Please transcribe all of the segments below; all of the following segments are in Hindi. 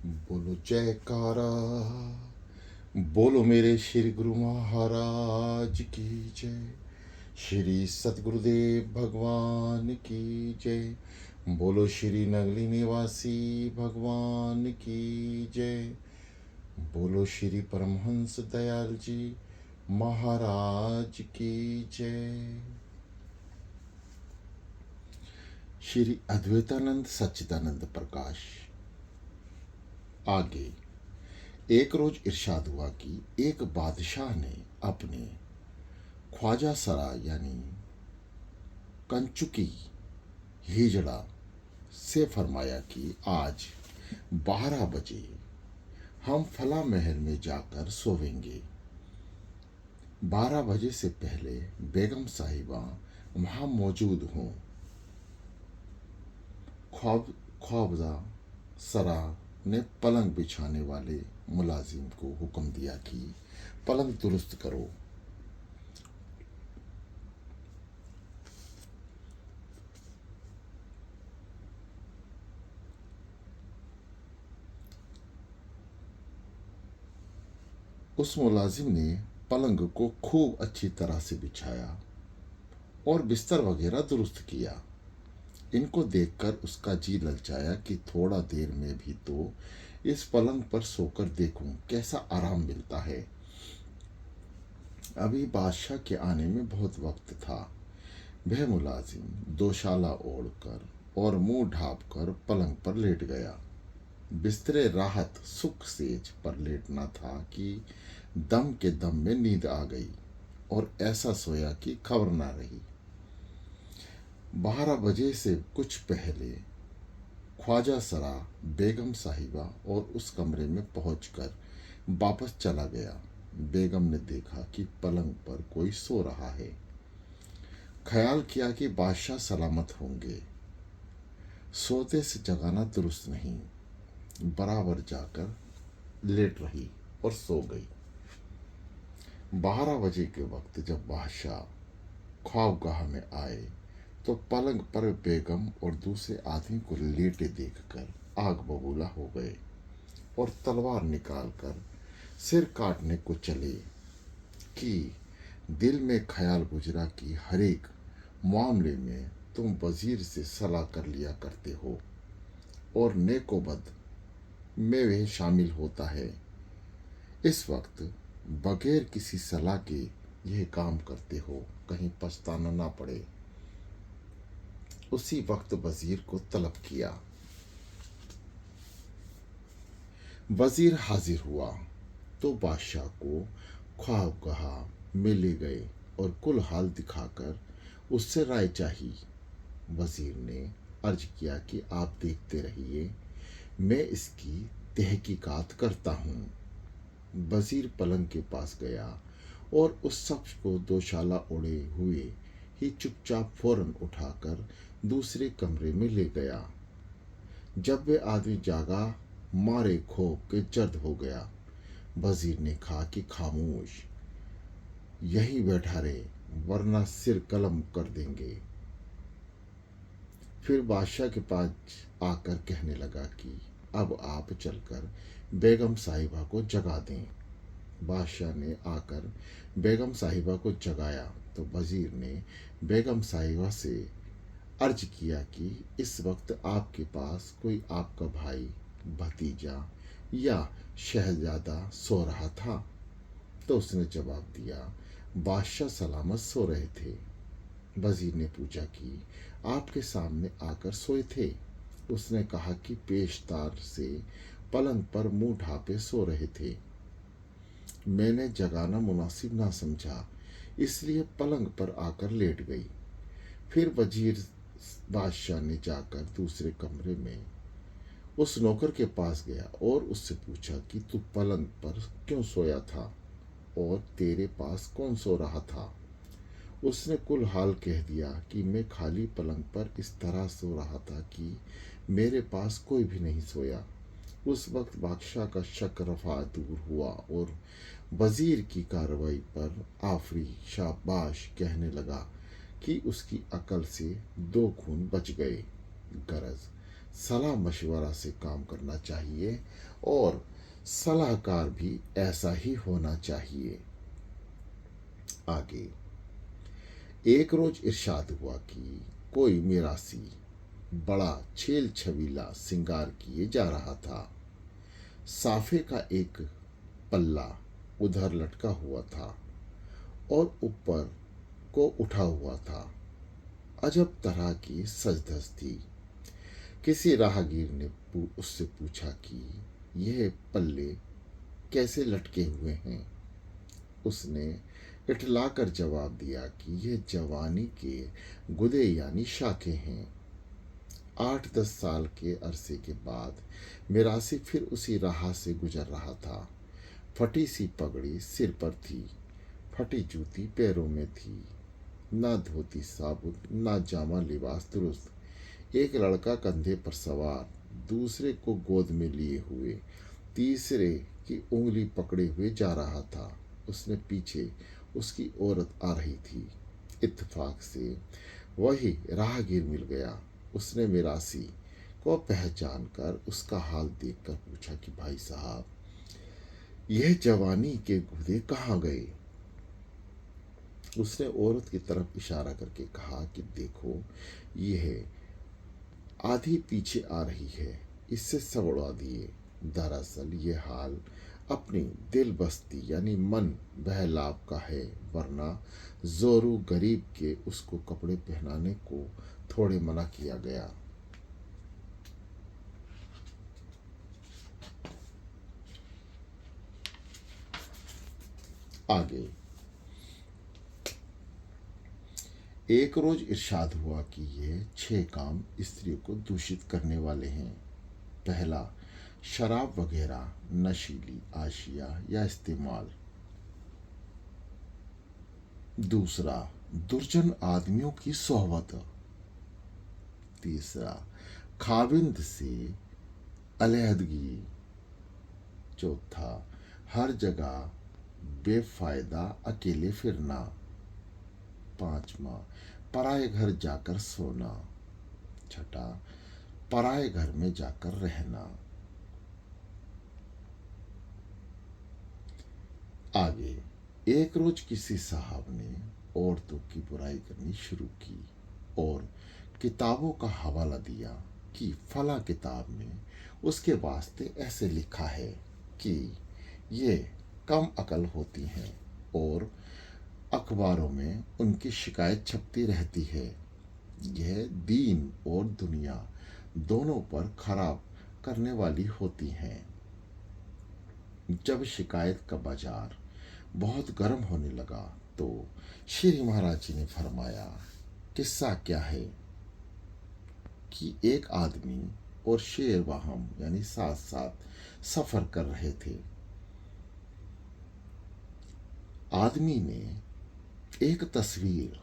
बोलो जयकारा, बोलो मेरे श्री गुरु महाराज की जय। श्री सतगुरुदेव भगवान की जय। बोलो श्री नगली निवासी भगवान की जय। बोलो श्री परमहंस दयाल जी महाराज की जय। श्री अद्वैतानंद सच्चिदानंद प्रकाश। आगे एक रोज इरशाद हुआ कि एक बादशाह ने अपने ख्वाजा सरा यानी कंचुकी हिजड़ा से फरमाया कि आज 12 बजे हम फला महल में जाकर सोवेंगे। 12 बजे से पहले बेगम साहिबा वहां मौजूद हों। ख्वाजा सरा ने पलंग बिछाने वाले मुलाजिम को हुक्म दिया कि पलंग दुरुस्त करो। उस मुलाजिम ने पलंग को खूब अच्छी तरह से बिछाया और बिस्तर वगैरह दुरुस्त किया। इनको देखकर उसका जी ललचाया कि थोड़ा देर में भी तो इस पलंग पर सोकर देखूं कैसा आराम मिलता है। अभी बादशाह के आने में बहुत वक्त था। वह मुलाजिम दोशाला ओढ़कर और मुंह ढांप कर पलंग पर लेट गया। बिस्तरे राहत सुख सेज पर लेटना था कि दम के दम में नींद आ गई और ऐसा सोया कि खबर ना रही। 12 बजे से कुछ पहले ख्वाजा सरा बेगम साहिबा और उस कमरे में पहुंचकर वापस चला गया। बेगम ने देखा कि पलंग पर कोई सो रहा है। ख्याल किया कि बादशाह सलामत होंगे। सोते से जगाना दुरुस्त नहीं। बराबर जाकर लेट रही और सो गई। 12 बजे के वक्त जब बादशाह ख्वाबगाह में आए तो पलंग पर बेगम और दूसरे आदमी को लेटे देखकर आग बबूला हो गए और तलवार निकालकर सिर काटने को चले कि दिल में ख्याल गुजरा कि हर एक मामले में तुम वजीर से सलाह कर लिया करते हो और नेकोबद में वह शामिल होता है। इस वक्त बगैर किसी सलाह के यह काम करते हो, कहीं पछताना ना पड़े। उसी वक्त वजीर को तलब किया। वजीर हाजिर हुआ तो बादशाह को ख्वाबगाह में ले गए और कुल हाल दिखाकर उससे राय चाही। वजीर ने अर्ज किया कि आप देखते रहिए, मैं इसकी तहकीकात करता हूँ। वजीर पलंग के पास गया और उस शख्स को दोशाला ओढ़े हुए ही चुपचाप फौरन उठाकर दूसरे कमरे में ले गया। जब वे आदमी जागा, मारे खौफ के जर्द हो गया। वजीर ने कहा कि खामोश, यहीं बैठा रहे वरना सिर कलम कर देंगे। फिर बादशाह के पास आकर कहने लगा कि अब आप चलकर बेगम साहिबा को जगा दें। बादशाह ने आकर बेगम साहिबा को जगाया तो वजीर ने बेगम साहिबा से अर्ज किया कि इस वक्त आपके पास कोई आपका भाई, भतीजा या शहजादा सो रहा था? तो उसने जवाब दिया, बादशाह सलामत सो रहे थे। वजीर ने पूछा कि आपके सामने आकर सोए थे? उसने कहा कि पेशदार से पलंग पर मुंह ढापे सो रहे थे। मैंने जगाना मुनासिब ना समझा, इसलिए पलंग पर आकर लेट गई। फिर वजीर बादशाह ने जाकर दूसरे कमरे में उस नौकर के पास गया और उससे पूछा कि तू पलंग पर क्यों सोया था और तेरे पास कौन सो रहा था? उसने कुल हाल कह दिया कि मैं खाली पलंग पर इस तरह सो रहा था कि मेरे पास कोई भी नहीं सोया। उस वक्त बादशाह का शक रफा दूर हुआ और वजीर की कार्रवाई पर आफरी शाबाश कहने लगा कि उसकी अकल से 2 खून बच गए। गरज सलाह मशवरा से काम करना चाहिए और सलाहकार भी ऐसा ही होना चाहिए। आगे, एक रोज इरशाद हुआ कि कोई मिरासी बड़ा छेल छबीला सिंगार किए जा रहा था। साफे का एक पल्ला उधर लटका हुआ था और ऊपर को उठा हुआ था। अजब तरह की सजधज थी। किसी राहगीर ने उससे पूछा कि यह पल्ले कैसे लटके हुए हैं। उसने इठलाकर जवाब दिया कि यह जवानी के गुदे यानी शाखे हैं। 8-10 साल के अरसे के बाद मिरासी फिर उसी राह से गुजर रहा था। फटी सी पगड़ी सिर पर थी, फटी जूती पैरों में थी, ना धोती साबुत, ना जामा लिबास दुरुस्त। एक लड़का कंधे पर सवार, दूसरे को गोद में लिए हुए, तीसरे की उंगली पकड़े हुए जा रहा था। उसने पीछे उसकी औरत आ रही थी। इत्तेफाक से वही राहगीर मिल गया। उसने मिरासी को पहचान कर उसका हाल देखकर पूछा कि भाई साहब, यह जवानी के गुदे कहाँ गए। उसने औरत की तरफ इशारा करके कहा कि देखो, यह आधी पीछे आ रही है, इससे सब उड़ा दिए। दरअसल ये हाल अपनी दिल बस्ती यानी मन बहलाव का है, वरना जोरू गरीब के उसको कपड़े पहनाने को थोड़े मना किया गया। आगे, एक रोज इरशाद हुआ कि ये 6 काम स्त्रियों को दूषित करने वाले हैं। पहला, शराब वगैरह नशीली आशिया या इस्तेमाल। दूसरा, दुर्जन आदमियों की सोहबत। तीसरा, खाविंद से अलहदगी। चौथा, हर जगह बेफायदा अकेले फिरना। पांचवा, पराए घर जाकर सोना। छठा, पराए घर में जाकर रहना। आगे, एक रोज किसी साहब ने औरतों की बुराई करनी शुरू की और किताबों का हवाला दिया कि फला किताब में उसके वास्ते ऐसे लिखा है कि ये कम अकल होती हैं और अखबारों में उनकी शिकायत छपती रहती है। यह दीन और दुनिया दोनों पर खराब करने वाली होती हैं। जब शिकायत का बाजार बहुत गर्म होने लगा तो श्री महाराज जी ने फरमाया, किस्सा क्या है कि एक आदमी और शेर वाहम यानी साथ साथ सफर कर रहे थे। आदमी ने एक तस्वीर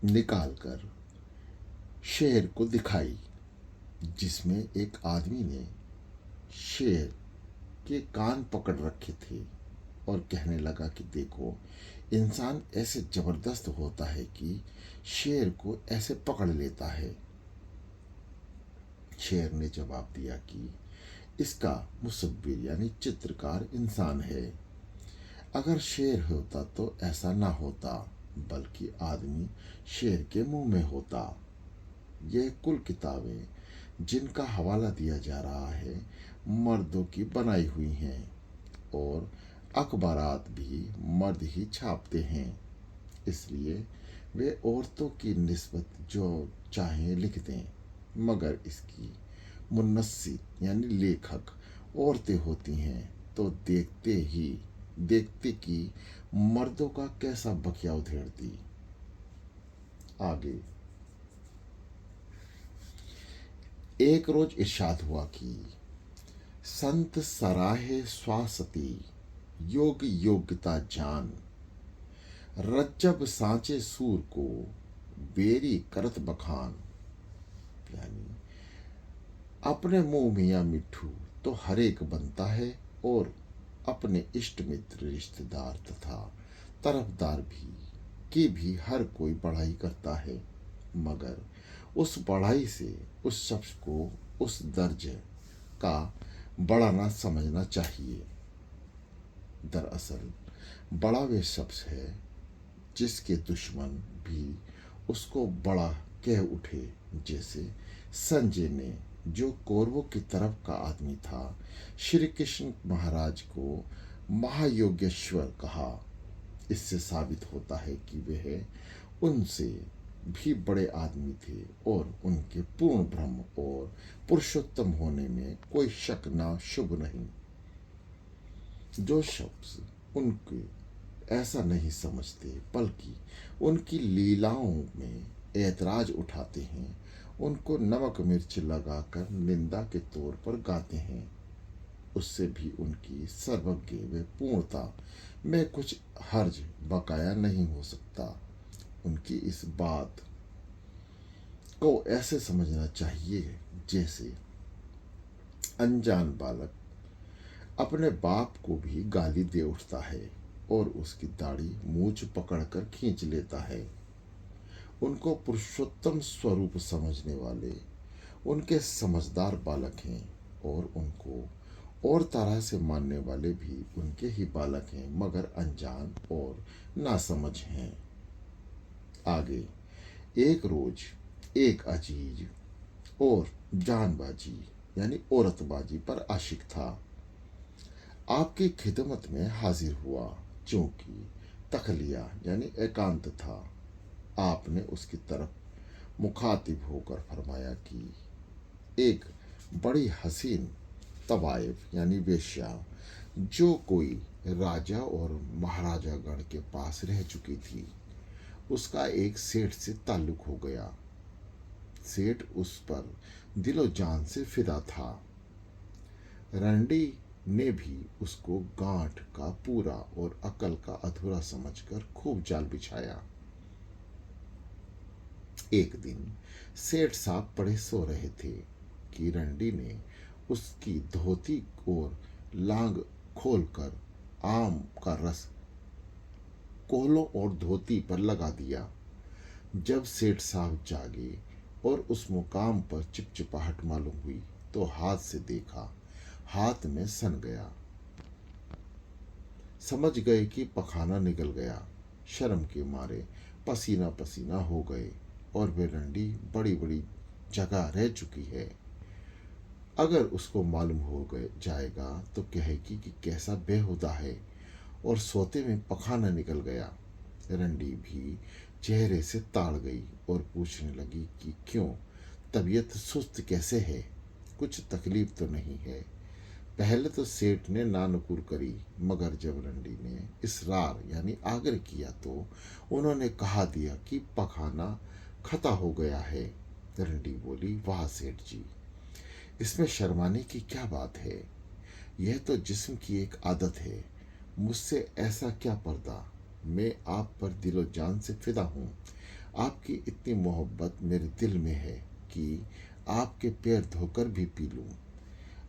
निकालकर शेर को दिखाई, जिसमें एक आदमी ने शेर के कान पकड़ रखे थे और कहने लगा कि देखो, इंसान ऐसे जबरदस्त होता है कि शेर को ऐसे पकड़ लेता है। शेर ने जवाब दिया कि इसका मुसव्विर यानी चित्रकार इंसान है। अगर शेर होता तो ऐसा ना होता, बल्कि आदमी शेर के मुंह में होता। यह कुल किताबें जिनका हवाला दिया जा रहा है मर्दों की बनाई हुई हैं और अखबारात भी मर्द ही छापते हैं, इसलिए वे औरतों की निस्बत जो चाहें लिख दें, मगर इसकी मुन्नसी यानी लेखक औरतें होती हैं तो देखते कि मर्दों का कैसा बकिया उधेड़ती। आगे, एक रोज इरशाद हुआ कि संत सराहे स्वासती योग योग्यता जान, रज्जब सांचे सूर को बेरी करत बखान। यानी अपने मुंह मियाँ मिट्ठू तो हर एक बनता है और अपने इष्ट मित्र रिश्तेदार तथा तरफदार भी की भी हर कोई बढ़ाई करता है, मगर उस बढ़ाई से उस शख्स को उस दर्जे का बड़ा ना समझना चाहिए। दरअसल बड़ा वे शख्स है जिसके दुश्मन भी उसको बड़ा कह उठे। जैसे संजय ने, जो कौरवों की तरफ का आदमी था, श्री कृष्ण महाराज को महायोगेश्वर कहा। इससे साबित होता है कि वह उनसे भी बड़े आदमी थे और उनके पूर्ण ब्रह्म और पुरुषोत्तम होने में कोई शक ना शुभ नहीं। जो शख्स उनके ऐसा नहीं समझते बल्कि उनकी लीलाओं में ऐतराज उठाते हैं, उनको नमक मिर्च लगाकर निंदा के तौर पर गाते हैं, उससे भी उनकी सर्वज्ञ व पूर्णता में कुछ हर्ज बकाया नहीं हो सकता। उनकी इस बात को ऐसे समझना चाहिए जैसे अनजान बालक अपने बाप को भी गाली दे उठता है और उसकी दाढ़ी मूंछ पकड़कर खींच लेता है। उनको पुरुषोत्तम स्वरूप समझने वाले उनके समझदार बालक हैं और उनको और तरह से मानने वाले भी उनके ही बालक हैं, मगर अनजान और नासमझ हैं। आगे एक रोज एक अजीज और जानबाजी यानी औरतबाजी पर आशिक था, आपकी खिदमत में हाजिर हुआ। चूंकि तखलिया यानी एकांत था, आपने उसकी तरफ मुखातिब होकर फरमाया कि एक बड़ी हसीन तवाइफ यानी वेश्या, जो कोई राजा और महाराजा गण के पास रह चुकी थी, उसका एक सेठ से ताल्लुक हो गया। सेठ उस पर दिलो जान से फिदा था। रंडी ने भी उसको गांठ का पूरा और अकल का अधूरा समझकर खूब जाल बिछाया। एक दिन सेठ साहब पड़े सो रहे थे कि रंडी ने उसकी धोती और लांग खोलकर आम का रस कोहलों और धोती पर लगा दिया। जब सेठ साहब जागे और उस मुकाम पर चिपचिपाहट मालूम हुई तो हाथ से देखा, हाथ में सन गया। समझ गए कि पखाना निकल गया। शर्म के मारे पसीना पसीना हो गए और वे रंडी बड़ी बड़ी जगह रह चुकी है। अगर उसको मालूम हो गए जाएगा तो कहेगी कि कैसा बेहुदा है और सोते में पखाना निकल गया। रंडी भी चेहरे से ताड़ गई और पूछने लगी कि क्यों, तबीयत सुस्त कैसे है, कुछ तकलीफ तो नहीं है। पहले तो सेठ ने नानुकुर करी, मगर जब रंडी ने इसरार यानी आग्रह किया तो उन्होंने कहा दिया कि पखाना खता हो गया है। रंडी बोली, वाह सेठ जी, इसमें शर्माने की क्या बात है, यह तो जिस्म की एक आदत है। मुझसे ऐसा क्या पर्दा, मैं आप पर दिलो जान से फिदा हूँ। आपकी इतनी मोहब्बत मेरे दिल में है कि आपके पैर धोकर भी पी लूँ।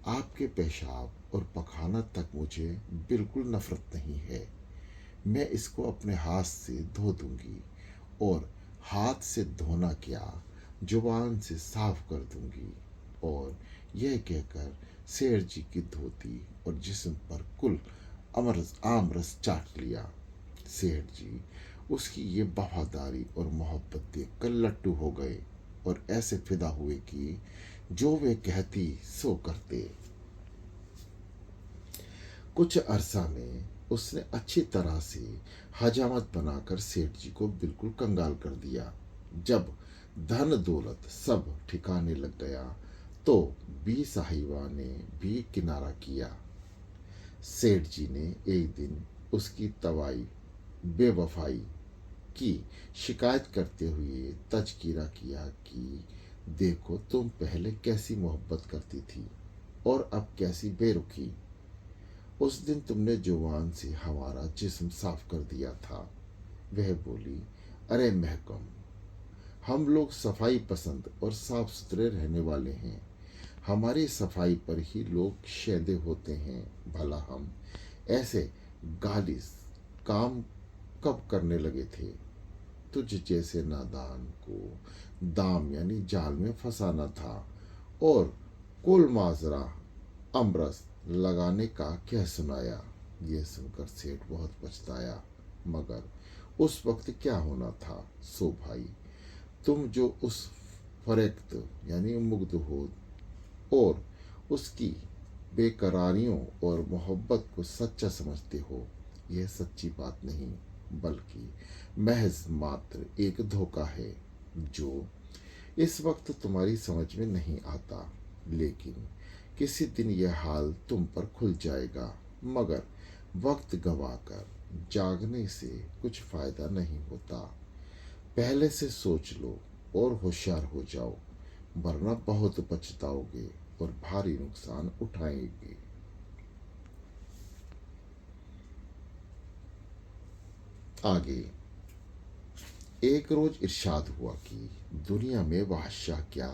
आपके पेशाब और पखाना तक मुझे बिल्कुल नफरत नहीं है। मैं इसको अपने हाथ से धो दूंगी और हाथ से धोना क्या, जुबान से साफ कर दूंगी। और यह कहकर शेर जी की धोती और जिस्म पर कुल आम रस चाट लिया। सेठ जी उसकी ये वफादारी और मोहब्बत देखकर लट्टू हो गए और ऐसे फिदा हुए कि जो वे कहती सो करते। कुछ अरसा में उसने अच्छी तरह से हजामत बनाकर सेठ जी को बिल्कुल कंगाल कर दिया। जब धन दौलत सब ठिकाने लग गया तो बी साहिबा ने भी किनारा किया। सेठ जी ने एक दिन उसकी तवाई बेवफाई की शिकायत करते हुए तज़किरा किया कि देखो, तुम पहले कैसी मोहब्बत करती थी और अब कैसी बेरुखी। उस दिन तुमने जुबान से हमारा जिस्म साफ कर दिया था। वह बोली, अरे महकम, हम लोग सफाई पसंद और साफ सुथरे रहने वाले हैं, हमारी सफाई पर ही लोग शैदे होते हैं। भला हम ऐसे गालिस काम कब करने लगे थे। तुझ जैसे नादान को दाम यानी जाल में फंसाना था और कुल माजरा अमरस लगाने का कह सुनाया। ये सुनकर सेठ बहुत पछताया, मगर उस वक्त क्या होना था। सो भाई, तुम जो उस फरेख्त यानी मुग्ध हो और उसकी बेकरारियों और मोहब्बत को सच्चा समझते हो, यह सच्ची बात नहीं, बल्कि महज मात्र एक धोखा है जो इस वक्त तुम्हारी समझ में नहीं आता, लेकिन किसी दिन यह हाल तुम पर खुल जाएगा। मगर वक्त गंवाकर जागने से कुछ फायदा नहीं होता। पहले से सोच लो और होशियार हो जाओ, वरना बहुत पछताओगे और भारी नुकसान उठाएंगे। आगे, एक रोज इरशाद हुआ कि दुनिया में बादशाह क्या,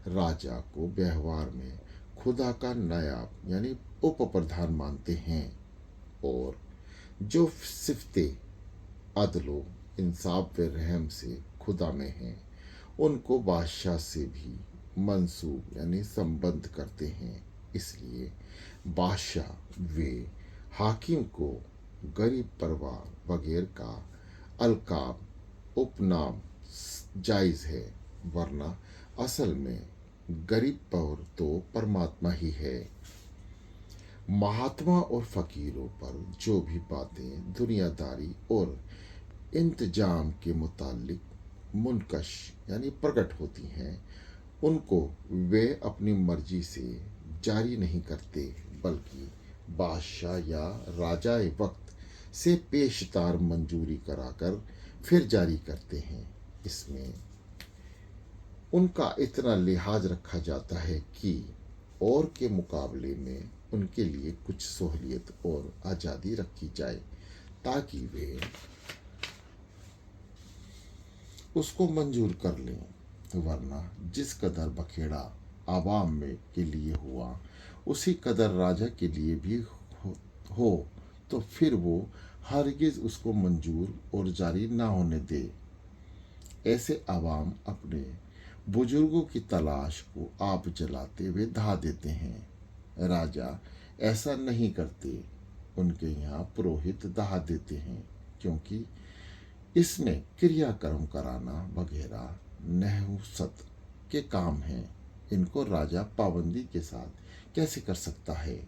राजा को व्यवहार में खुदा का नायाब यानी उप प्रधान मानते हैं, और जो सिफते अदलो इंसाफ व रहम से खुदा में हैं, उनको बादशाह से भी मंसूब यानी संबंध करते हैं। इसलिए बादशाह वे हाकिम को गरीब परवार वगैरह का अलकाब उपनाम जायज़ है, वरना असल में गरीब पर तो परमात्मा ही है। महात्मा और फकीरों पर जो भी बातें दुनियादारी और इंतजाम के मुतालिक मुनकश यानी प्रकट होती हैं, उनको वे अपनी मर्जी से जारी नहीं करते, बल्कि बादशाह या राजाए वक्त से पेशदार मंजूरी कराकर फिर जारी करते हैं। इसमें उनका इतना लिहाज रखा जाता है कि और के मुकाबले में उनके लिए कुछ सहूलियत और आज़ादी रखी जाए, ताकि वे उसको मंजूर कर लें। वरना जिस कदर बखेड़ा आवाम में के लिए हुआ, उसी कदर राजा के लिए भी हो तो फिर वो हरगिज उसको मंजूर और जारी ना होने दे। ऐसे आवाम अपने बुजुर्गों की तलाश को आप जलाते हुए धा देते हैं। राजा ऐसा नहीं करते, उनके यहाँ पुरोहित दहा देते हैं, क्योंकि इसमें क्रियाक्रम कराना वगैरह नहुसत के काम हैं। इनको राजा पाबंदी के साथ कैसे कर सकता है।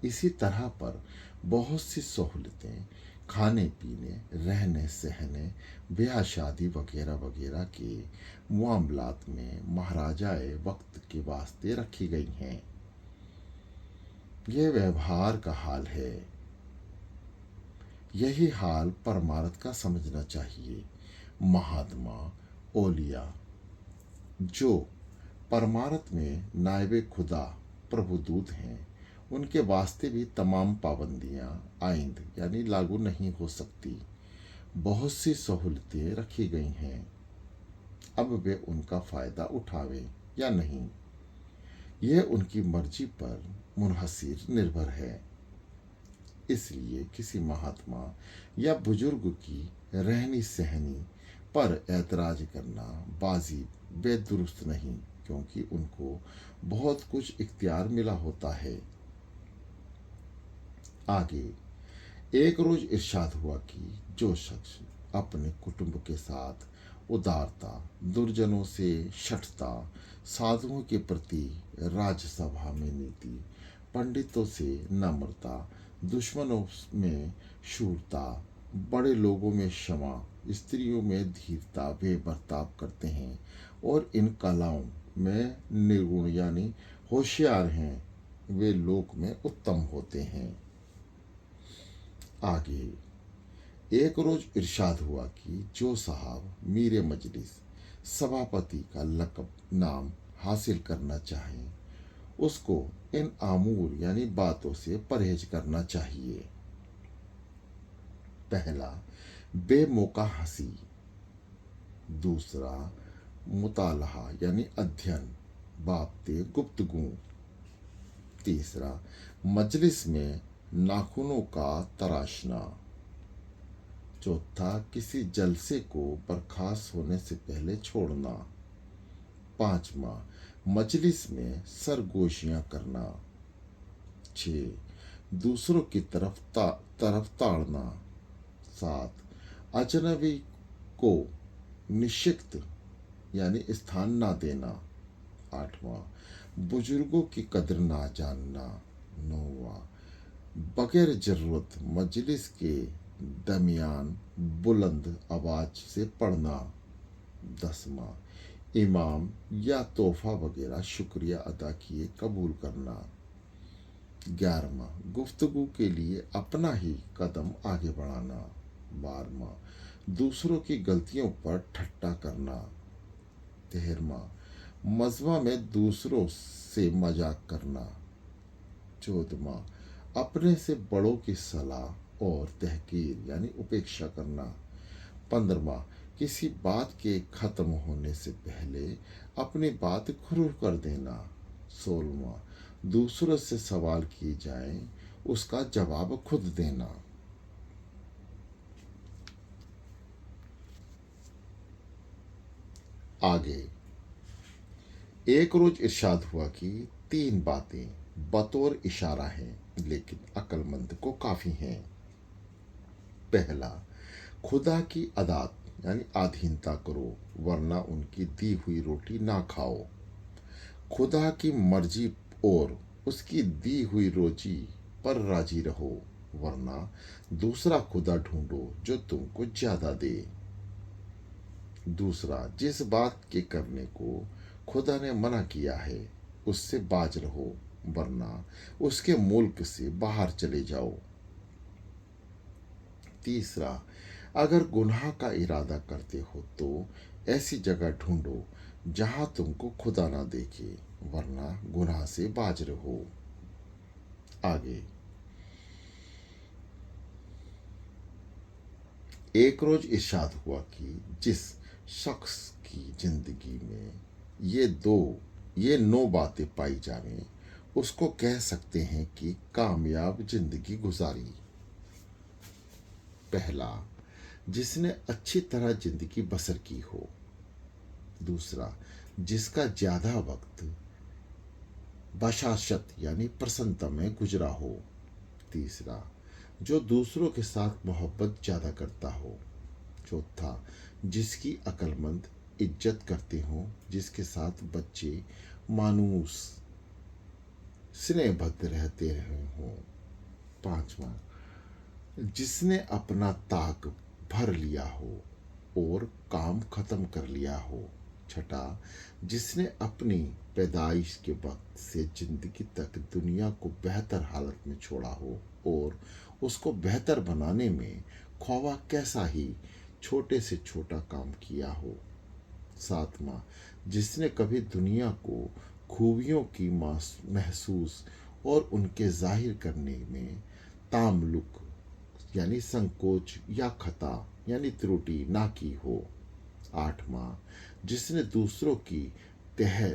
इसी तरह पर बहुत सी सहूलतें खाने पीने, रहने सहने, ब्याह शादी वगैरह वगैरह के मामलात में महाराजाए वक्त के वास्ते रखी गई हैं। यह व्यवहार का हाल है। यही हाल परमार्थ का समझना चाहिए। महात्मा ओलिया जो परमार्थ में नायबे खुदा प्रभुदूत हैं, उनके वास्ते भी तमाम पाबंदियां आइंद यानी लागू नहीं हो सकती। बहुत सी सहूलतें रखी गई हैं, अब वे उनका फ़ायदा उठावें या नहीं, यह उनकी मर्जी पर मुनहसिर निर्भर है। इसलिए किसी महात्मा या बुजुर्ग की रहनी सहनी पर ऐतराज करना बाजी बेदुरुस्त नहीं, क्योंकि उनको बहुत कुछ इख्तियार मिला होता है। आगे, एक रोज इरशाद हुआ कि जो शख्स अपने कुटुंब के साथ उदारता, दुर्जनों से शठता, साधुओं के प्रति राजसभा में नीति, पंडितों से नम्रता, दुश्मनों में शूरता, बड़े लोगों में क्षमा, स्त्रियों में धीरता वे बर्ताव करते हैं और इन कलाओं में निर्गुण यानी होशियार हैं, वे लोक में उत्तम होते हैं। आगे, एक रोज इरशाद हुआ कि जो साहब मीरे मजलिस सभापति का लक़ब नाम हासिल करना चाहें, उसको इन आमूर यानी बातों से परहेज करना चाहिए। पहला, बेमौका हंसी। दूसरा, मुतालहा यानी अध्ययन बाबते गुप्तगू। तीसरा, मजलिस में नाखूनों का तराशना। चौथा, किसी जलसे को बर्खास्त होने से पहले छोड़ना। पांचवा, मजलिस में सरगोशियां करना। 6 दूसरों की तरफ ताड़ना। 7 अजनबी को निषिक्त यानी स्थान ना देना। 8वां बुजुर्गों की कदर ना जानना। 9वां बगैर जरूरत मजलिस के दरमियान बुलंद आवाज से पढ़ना। 10वां इमाम या तोहफा वगैरह शुक्रिया अदा किए कबूल करना। 11वां गुफ्तगू के लिए अपना ही कदम आगे बढ़ाना। 12वां दूसरों की गलतियों पर ठट्टा करना। 13वां मजमा में दूसरों से मजाक करना। 14वां अपने से बड़ों की सलाह और तहकीर यानी उपेक्षा करना। 15वां किसी बात के खत्म होने से पहले अपनी बात शुरू कर देना। 16वां दूसरों से सवाल किए जाए उसका जवाब खुद देना। आगे एक रोज इरशाद हुआ कि 3 बातें बतौर इशारा हैं लेकिन अक्लमंद को काफी हैं। पहला, खुदा की अदात यानी अधीनता करो वरना उनकी दी हुई रोटी ना खाओ। खुदा की मर्जी और उसकी दी हुई रोजी पर राजी रहो वरना दूसरा खुदा ढूंढो जो तुमको ज्यादा दे। दूसरा, जिस बात के करने को खुदा ने मना किया है उससे बाज रहो वरना उसके मुल्क से बाहर चले जाओ। तीसरा, अगर गुनाह का इरादा करते हो तो ऐसी जगह ढूंढो जहां तुमको खुदा ना देखे वरना गुनाह से बाज रहो। आगे एक रोज इरशाद हुआ कि जिस शख्स की जिंदगी में ये 9 बातें पाई जावें उसको कह सकते हैं कि कामयाब जिंदगी गुजारी। पहला, जिसने अच्छी तरह जिंदगी बसर की हो। दूसरा, जिसका ज्यादा वक्त बशाशत यानी प्रसन्नता में गुजरा हो। तीसरा, जो दूसरों के साथ मोहब्बत ज्यादा करता हो। चौथा, जिसकी अक्लमंद इज्जत करते हो जिसके साथ बच्चे मानूस स्नेहबद्ध रहते रहे हों। पांचवा, जिसने अपना ताक भर लिया हो और काम खत्म कर लिया हो। छठा, जिसने अपनी पैदाइश के वक्त से जिंदगी तक दुनिया को बेहतर हालत में छोड़ा हो और उसको बेहतर बनाने में ख्वाह कैसा ही छोटे से छोटा काम किया हो। सातवां, जिसने कभी दुनिया को खूबियों की महसूस और उनके जाहिर करने में तामलुक यानी संकोच या खता यानी त्रुटि ना की हो। आठवां, जिसने दूसरों की तह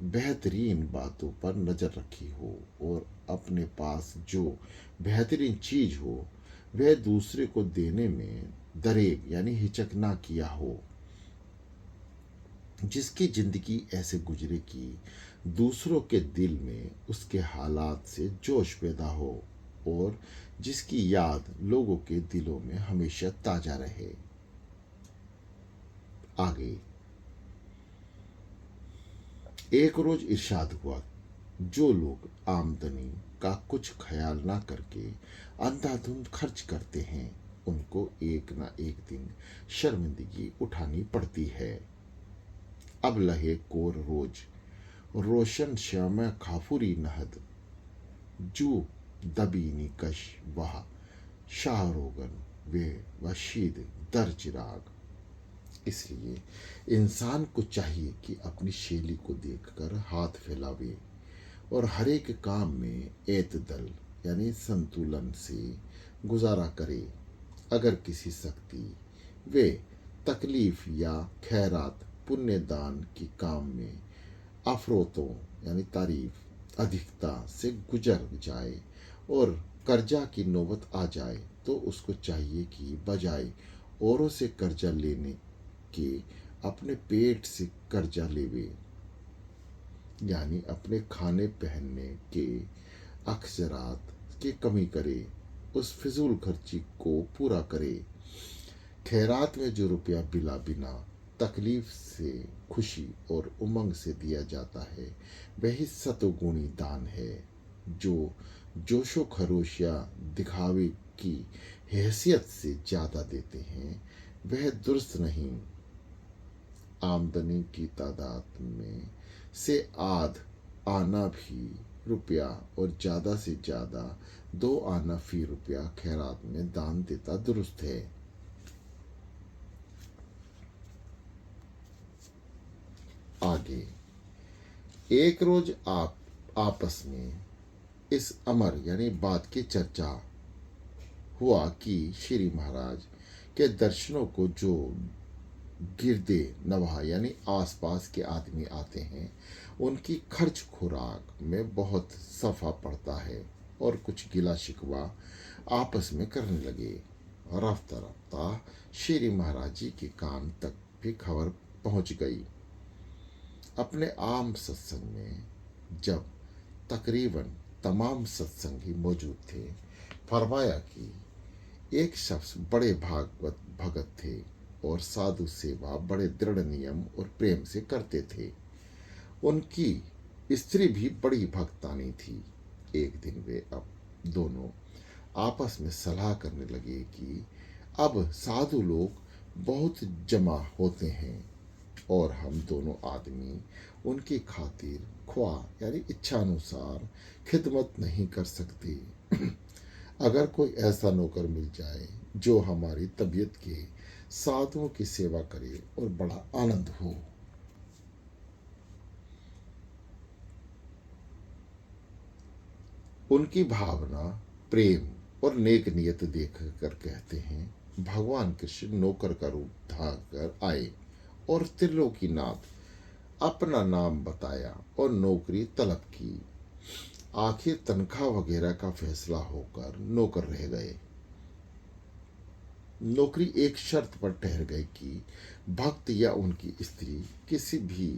बेहतरीन बातों पर नजर रखी हो और अपने पास जो बेहतरीन चीज हो वह दूसरे को देने में दरेग यानी हिचक ना किया हो। जिसकी जिंदगी ऐसे गुजरे कि दूसरों के दिल में उसके हालात से जोश पैदा हो और जिसकी याद लोगों के दिलों में हमेशा ताजा रहे। आगे एक रोज इरशाद हुआ, जो लोग आमदनी का कुछ ख्याल ना करके अंधाधुंध खर्च करते हैं उनको एक ना एक दिन शर्मिंदगी उठानी पड़ती है। अब लहे कोर रोज रोशन श्याम खाफुरी नहद जू दबीनी कश वह शाहरोगन वे वशीद दर चिराग। इसलिए इंसान को चाहिए कि अपनी शैली को देखकर हाथ फैलावे और हर एक काम में एतदल यानी संतुलन से गुजारा करे। अगर किसी शक्ति वे तकलीफ या खैरात पुण्य दान की काम में अफरोतों यानी तारीफ अधिकता से गुजर जाए और कर्जा की नौबत आ जाए तो उसको चाहिए कि बजाय औरों से कर्जा लेने के अपने पेट से कर्जा लेवे। यानी अपने खाने पहनने के अखराजात की कमी करे, उस फिजूल खर्ची को पूरा करे। खैरात में जो रुपया बिला बिना तकलीफ से, खुशी और उमंग से दिया जाता है, वही सतोगुणी दान है। जो जोशो खरोश या दिखावे की हैसियत से ज़्यादा देते हैं, वह दुरुस्त नहीं। आमदनी की तादाद में से आध आना भी रुपया और ज़्यादा से ज़्यादा 2 आना फी रुपया खैरात में दान देता दुरुस्त है। आगे, एक रोज आप आपस में इस अमर यानी बात की चर्चा हुआ कि श्री महाराज के दर्शनों को जो गिरदे नवाह यानी आसपास के आदमी आते हैं, उनकी खर्च खुराक में बहुत सफ़ा पड़ता है, और कुछ गिला शिकवा आपस में करने लगे। रफ्ता रफ्ता श्री महाराज जी के कान तक भी खबर पहुंच गई। अपने आम सत्संग में जब तकरीबन तमाम सत्संगी मौजूद थे, फरमाया कि एक शख्स बड़े भागवत भगत थे और साधु सेवा बड़े दृढ़ नियम और प्रेम से करते थे। उनकी स्त्री भी बड़ी भक्तानी थी। एक दिन वे अब दोनों आपस में सलाह करने लगे कि अब साधु लोग बहुत जमा होते हैं और हम दोनों आदमी उनकी खातिर ख्वाह यानी इच्छानुसार खिदमत नहीं कर सकते। अगर कोई ऐसा नौकर मिल जाए जो हमारी तबीयत के साधुओं की सेवा करे और बड़ा आनंद हो। उनकी भावना, प्रेम और नेक नियत देख कर कहते हैं, भगवान कृष्ण नौकर का रूप धाकर आए और त्रिलोकीनाथ अपना नाम बताया और नौकरी तलब की। आखिर तनख्वाह वगैरह का फैसला होकर नौकर रह गए। नौकरी एक शर्त पर ठहर गई कि भक्त या उनकी स्त्री किसी भी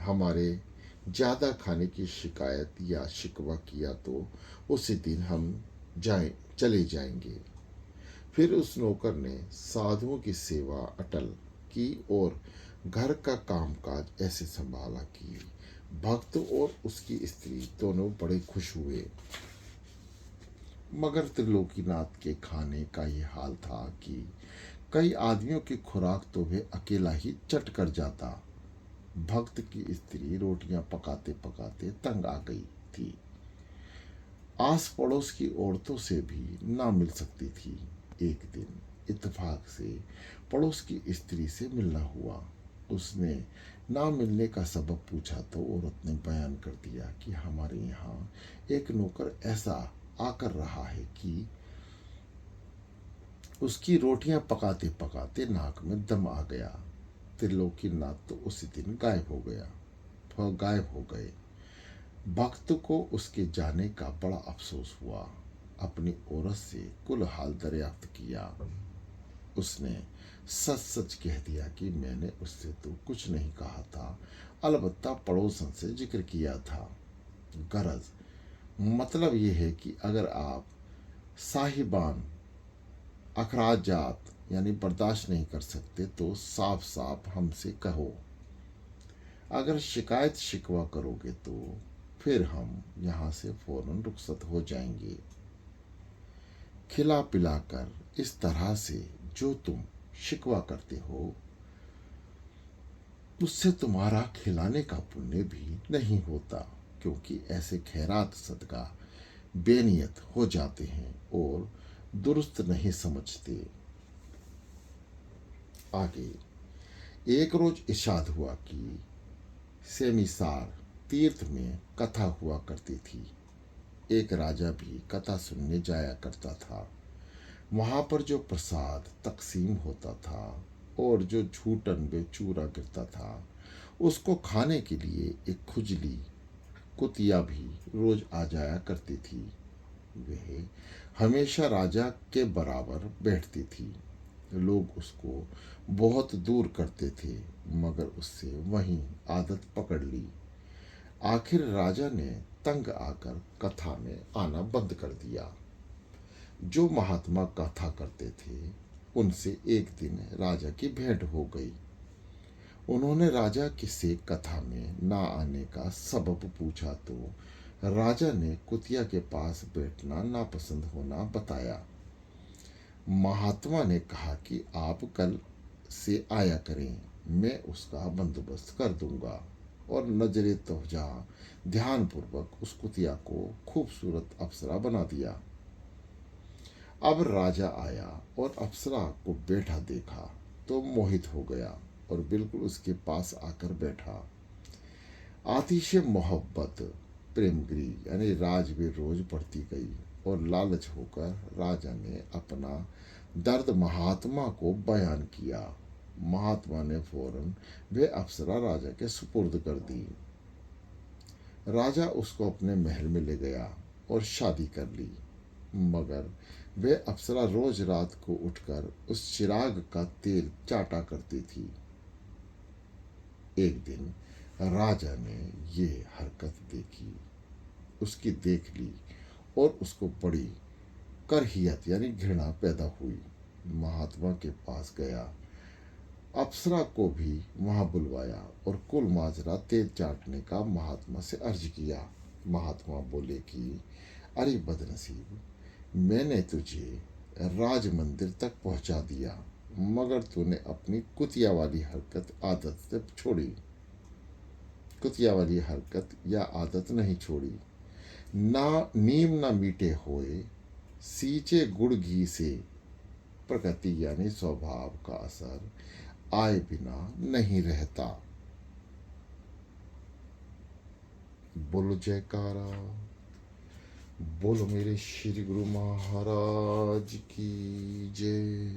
हमारे ज़्यादा खाने की शिकायत या शिकवा किया तो उसी दिन हम चले जाएंगे। फिर उस नौकर ने साधुओं की सेवा अटल की और घर का कामकाज ऐसे संभाला कि भक्त और उसकी स्त्री दोनों बड़े खुश हुए। मगर त्रिलोकीनाथ के खाने का ये हाल था कि कई आदमियों की खुराक तो वे अकेला ही चट कर जाता। भक्त की स्त्री रोटियां पकाते पकाते तंग आ गई थी। आस पड़ोस की औरतों से भी ना मिल सकती थी। एक दिन इत्तेफाक से पड़ोस की स्त्री से मिलना हुआ। उसने ना मिलने का सबब पूछा तो औरत ने बयान कर दिया कि हमारे यहाँ एक नौकर ऐसा आकर रहा है कि उसकी रोटियां पकाते पकाते नाक में दम आ गया। त्रिलोकीनाथ तो उसी दिन गायब हो गए। भक्त को उसके जाने का बड़ा अफसोस हुआ। अपनी औरत से कुल हाल दरियाफ्त किया। उसने सच सच कह दिया कि मैंने उससे तो कुछ नहीं कहा था, अलबत्ता पड़ोसन से जिक्र किया था। गरज मतलब ये है कि अगर आप साहिबान अखराजात यानी बर्दाश्त नहीं कर सकते तो साफ साफ हमसे कहो। अगर शिकायत शिकवा करोगे तो फिर हम यहाँ से फौरन रुखसत हो जाएंगे। खिला पिलाकर इस तरह से जो तुम शिकवा करते हो, उससे तुम्हारा खिलाने का पुण्य भी नहीं होता, क्योंकि ऐसे खैरात सदका बेनियत हो जाते हैं और दुरुस्त नहीं समझते। आगे, एक रोज इशाद हुआ कि सेमिसार तीर्थ में कथा हुआ करती थी। एक राजा भी कथा सुनने जाया करता था। वहाँ पर जो प्रसाद तकसीम होता था और जो झूठन में चूरा गिरता था, उसको खाने के लिए एक खुजली कुतिया भी रोज आ जाया करती थी। वह हमेशा राजा के बराबर बैठती थी। लोग उसको बहुत दूर करते थे, मगर उससे वहीं आदत पकड़ ली। आखिर राजा ने तंग आकर कथा में आना बंद कर दिया। जो महात्मा कथा करते थे उनसे एक दिन राजा की भेंट हो गई। उन्होंने राजा से कथा में ना आने का सबब पूछा तो राजा ने कुतिया के पास बैठना नापसंद होना बताया। महात्मा ने कहा कि आप कल से आया करें, मैं उसका बंदोबस्त कर दूंगा। और नजरे तोजा ध्यानपूर्वक उस कुतिया को खूबसूरत अप्सरा बना दिया। अब राजा आया और अप्सरा को बैठा देखा तो मोहित हो गया और बिल्कुल उसके पास आकर बैठा। आतिश मोहब्बत प्रेमगिरी यानी राज में रोज बढ़ती गई और लालच होकर राजा ने अपना दर्द महात्मा को बयान किया। महात्मा ने फौरन वे अप्सरा राजा के सुपुर्द कर दी। राजा उसको अपने महल में ले गया और शादी कर ली। मगर वे अप्सरा रोज रात को उठकर उस चिराग का तेल चाटा करती थी। एक दिन राजा ने ये हरकत देखी, उसकी देख ली और उसको बड़ी करहियत यानी घृणा पैदा हुई। महात्मा के पास गया, अप्सरा को भी वहां बुलवाया और कुल माजरा तेल चाटने का महात्मा से अर्ज किया। महात्मा बोले कि अरे बदनसीब, मैंने तुझे राज मंदिर तक पहुंचा दिया मगर तूने अपनी कुतिया वाली हरकत आदत से छोड़ी, कुतिया वाली हरकत या आदत नहीं छोड़ी। ना नीम ना मीठे होए, सींचे गुड़ घी से प्रकृति यानी स्वभाव का असर आए बिना नहीं रहता। बोलो जयकारा, बोलो मेरे श्री गुरु महाराज की जय।